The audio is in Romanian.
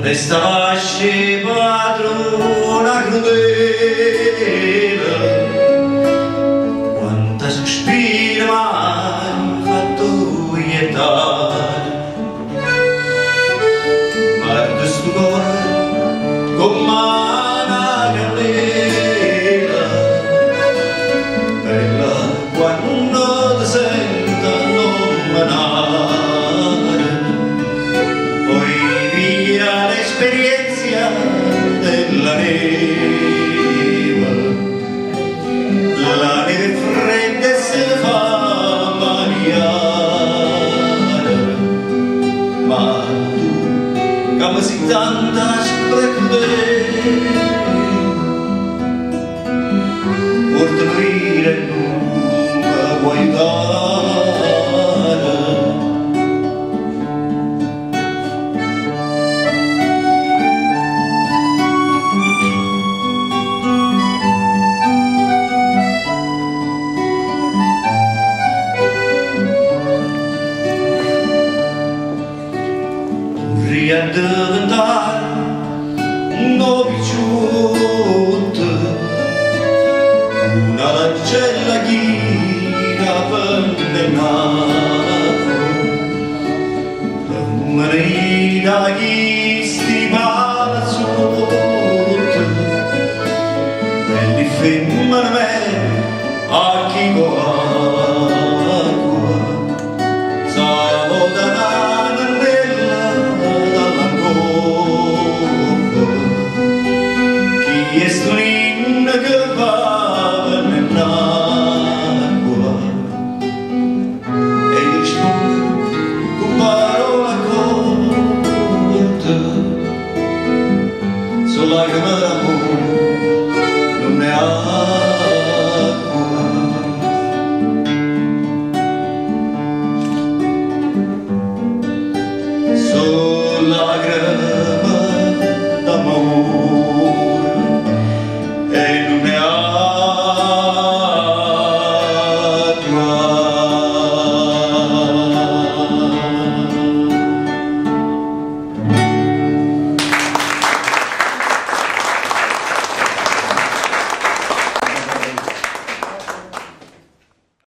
Restasse padrona crudele, quanta sospiro m'hai fatto ietare. Guarda sto cuore come una candela, bella quando ti sento allontanare. Poi via l'esperienza della neve, la neve fredda si fa marinare, ma tu, come si tanta splendere, porta morire nunca vuoi dare. Vorrei diventare un noviciotto, una lancella ghina pendenata, la marina ghina